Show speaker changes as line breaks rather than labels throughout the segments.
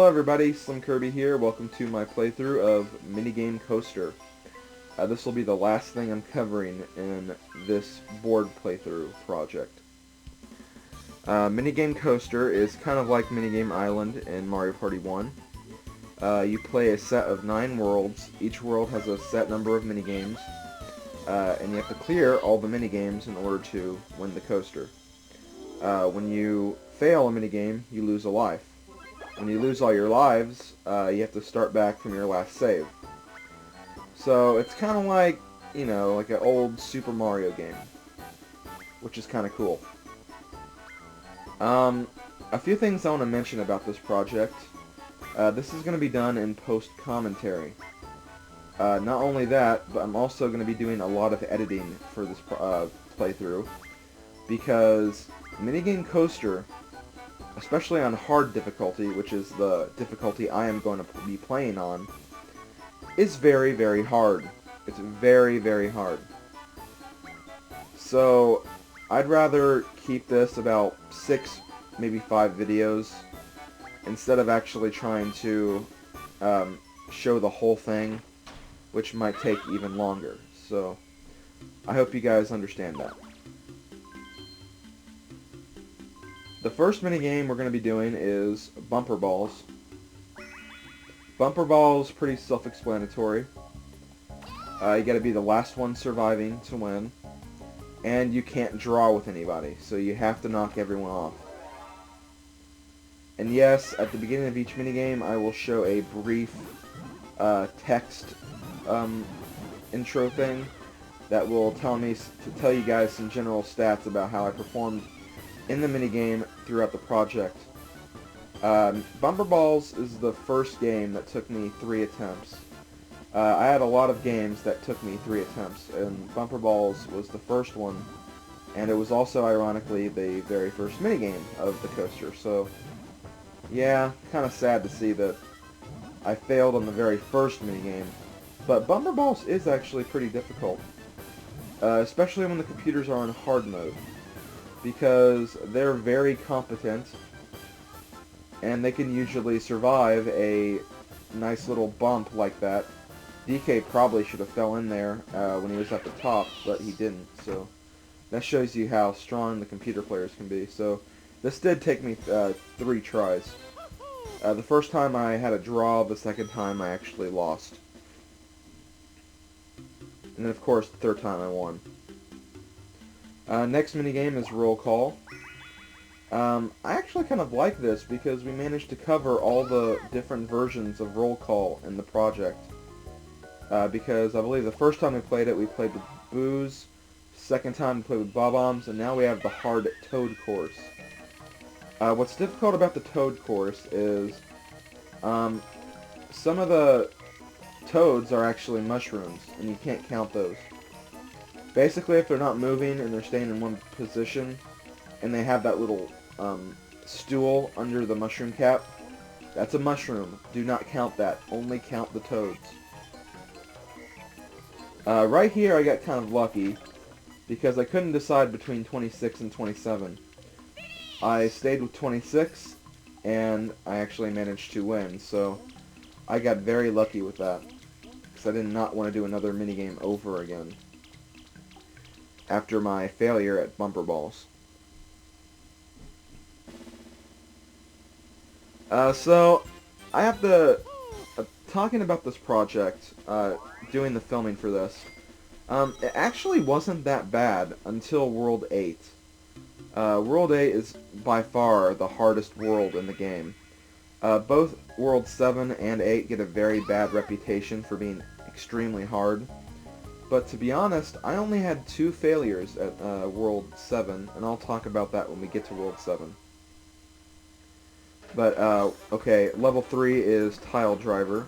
Hello everybody, SlimKirby here. Welcome to my playthrough of Minigame Coaster. This will be the last thing I'm covering in this board playthrough project. Minigame Coaster is kind of like Minigame Island in Mario Party 1. You play a set of 9 worlds. Each world has a set number of minigames, and you have to clear all the minigames in order to win the coaster. When you fail a minigame, you lose a life. When you lose all your lives, you have to start back from your last save. So it's kind of like, like an old Super Mario game, which is kind of cool. A few things I want to mention about this project. This is going to be done in post-commentary. Not only that, but I'm also going to be doing a lot of editing for this playthrough, because Minigame Coaster, especially on hard difficulty, which is the difficulty I am going to be playing on, is very, very hard. It's very, very hard. So, I'd rather keep this about 6, maybe 5 videos, instead of actually trying to show the whole thing, which might take even longer. So, I hope you guys understand that. The first minigame we're going to be doing is Bumper Balls. Bumper Balls, pretty self-explanatory. You got to be the last one surviving to win, and you can't draw with anybody, so you have to knock everyone off. And yes, at the beginning of each minigame, I will show a brief text intro thing that will tell you guys some general stats about how I performed in the minigame throughout the project. Bumper Balls is the first game that took me 3 attempts. I had a lot of games that took me 3 attempts, and Bumper Balls was the first one, and it was also, ironically, the very first minigame of the coaster, so yeah, kind of sad to see that I failed on the very first minigame, but Bumper Balls is actually pretty difficult, especially when the computers are in hard mode, because they're very competent, and they can usually survive a nice little bump like that. DK probably should have fell in there when he was at the top, but he didn't, so that shows you how strong the computer players can be. So this did take me 3 tries. The first time I had a draw, the second time I actually lost. And then of course the third time I won. Next minigame is Roll Call. I actually kind of like this because we managed to cover all the different versions of Roll Call in the project. Because I believe the first time we played with Booze, second time we played with Bob-ombs, and now we have the hard Toad course. What's difficult about the Toad course is some of the Toads are actually mushrooms, and you can't count those. Basically, if they're not moving and they're staying in one position, and they have that little stool under the mushroom cap, that's a mushroom. Do not count that. Only count the Toads. Right here, I got kind of lucky, because I couldn't decide between 26 and 27. I stayed with 26, and I actually managed to win, so I got very lucky with that, because I did not want to do another minigame over again after my failure at Bumper Balls. So, I have to, talking about this project, doing the filming for this, it actually wasn't that bad until World 8. World 8 is by far the hardest world in the game. Both World 7 and 8 get a very bad reputation for being extremely hard. But to be honest, I only had 2 failures at World 7, and I'll talk about that when we get to World 7. But, okay, level 3 is Piledriver.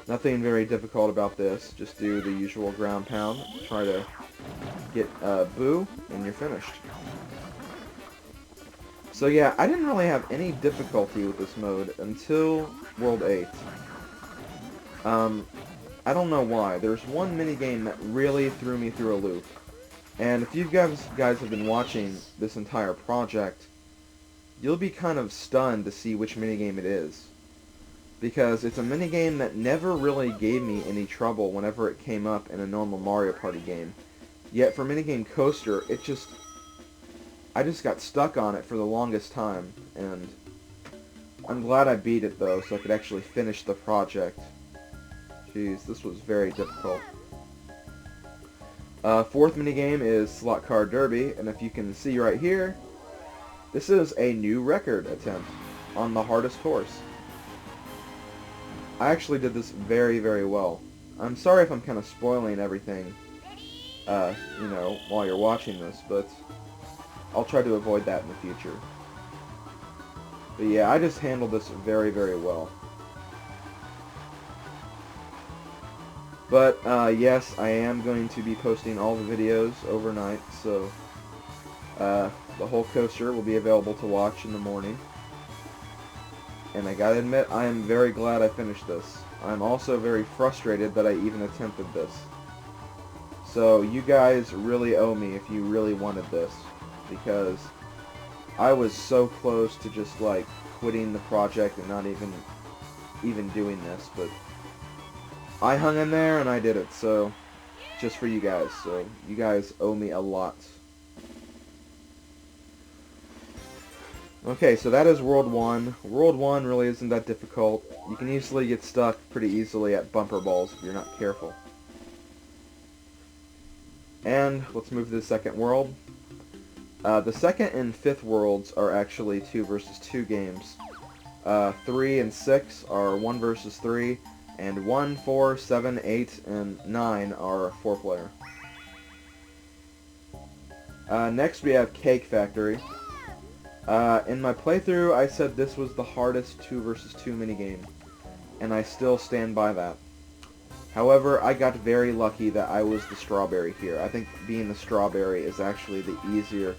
Nothing very difficult about this, just do the usual ground pound, try to get Boo, and you're finished. So yeah, I didn't really have any difficulty with this mode until World 8. I don't know why. There's one minigame that really threw me through a loop. And if you guys have been watching this entire project, you'll be kind of stunned to see which minigame it is. Because it's a minigame that never really gave me any trouble whenever it came up in a normal Mario Party game. Yet for minigame Coaster, I just got stuck on it for the longest time, and I'm glad I beat it though, so I could actually finish the project. Jeez, this was very difficult. Fourth minigame is Slot Car Derby, and if you can see right here, this is a new record attempt on the hardest course. I actually did this very, very well. I'm sorry if I'm kind of spoiling everything, you know, while you're watching this, but I'll try to avoid that in the future. But yeah, I just handled this very, very well. But, yes, I am going to be posting all the videos overnight, so the whole coaster will be available to watch in the morning. And I gotta admit, I am very glad I finished this. I'm also very frustrated that I even attempted this. So you guys really owe me if you really wanted this, because I was so close to just like quitting the project and not even doing this, but I hung in there and I did it, so just for you guys. So you guys owe me a lot. Okay, so that is World 1. World 1 really isn't that difficult. You can easily get stuck pretty easily at bumper balls if you're not careful. And let's move to the second world. The second and fifth worlds are actually 2 versus 2 games. 3 and 6 are 1 versus 3, and 1, 4, 7, 8, and 9 are 4-player. Next we have Cake Factory. In my playthrough, I said this was the hardest 2 versus 2 minigame, and I still stand by that. However, I got very lucky that I was the strawberry here. I think being the strawberry is actually the easier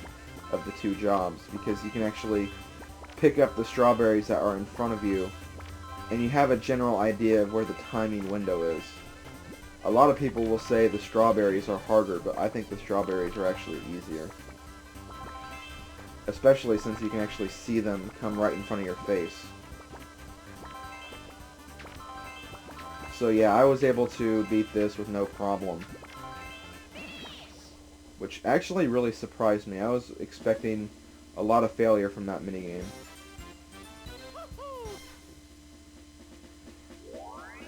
of the 2 jobs, because you can actually pick up the strawberries that are in front of you, and you have a general idea of where the timing window is. A lot of people will say the strawberries are harder, but I think the strawberries are actually easier. Especially since you can actually see them come right in front of your face. So yeah, I was able to beat this with no problem. Which actually really surprised me. I was expecting a lot of failure from that minigame.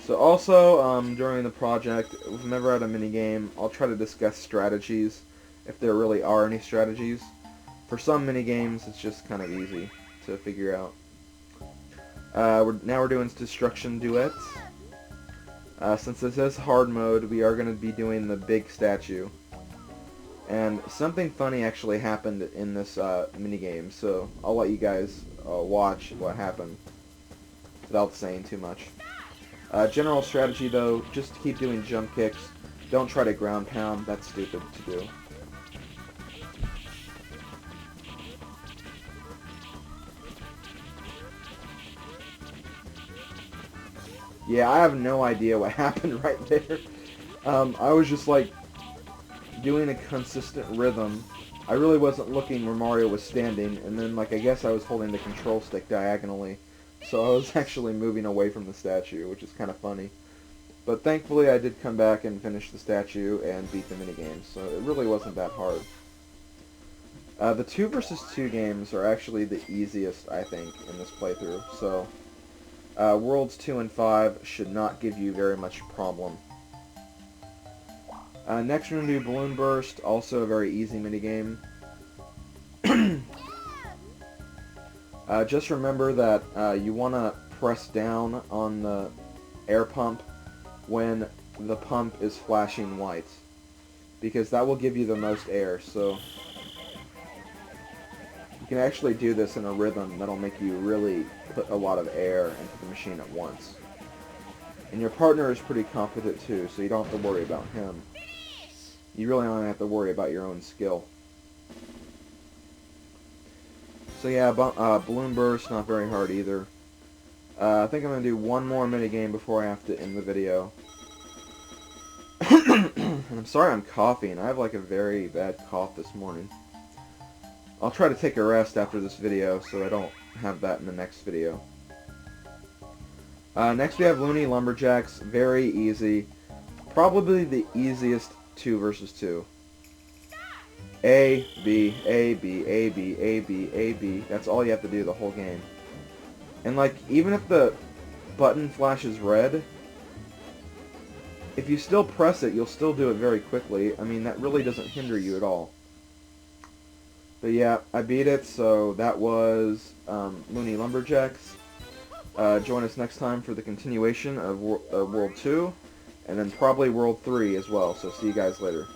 So also, during the project, whenever I had a minigame, I'll try to discuss strategies, if there really are any strategies. For some minigames, it's just kind of easy to figure out. Now we're doing Destruction Duets. Since this is hard mode, we are going to be doing the big statue. And something funny actually happened in this minigame, so I'll let you guys watch what happened without saying too much. General strategy though, just keep doing jump kicks. Don't try to ground pound, that's stupid to do. Yeah, I have no idea what happened right there. I was just like doing a consistent rhythm. I really wasn't looking where Mario was standing, and then like I guess I was holding the control stick diagonally, so I was actually moving away from the statue, which is kind of funny. But thankfully I did come back and finish the statue and beat the minigame, so it really wasn't that hard. The 2 versus 2 games are actually the easiest, I think, in this playthrough, so Worlds 2 and 5 should not give you very much problem. Next we're going to do Balloon Burst, also a very easy minigame. Just remember that you want to press down on the air pump when the pump is flashing white, because that will give you the most air, so you can actually do this in a rhythm that'll make you really put a lot of air into the machine at once. And your partner is pretty competent too, so you don't have to worry about him. You really only have to worry about your own skill. So yeah, Balloon Burst, not very hard either. I think I'm going to do one more minigame before I have to end the video. And I'm sorry I'm coughing. I have like a very bad cough this morning. I'll try to take a rest after this video so I don't have that in the next video. Next we have Looney Lumberjacks. Very easy. Probably the easiest 2 versus 2. A, B, A, B, A, B, A, B, A, B. That's all you have to do the whole game. And like, even if the button flashes red, if you still press it, you'll still do it very quickly. I mean, that really doesn't hinder you at all. But yeah, I beat it, so that was Looney Lumberjacks. Join us next time for the continuation of World 2, and then probably World 3 as well, so see you guys later.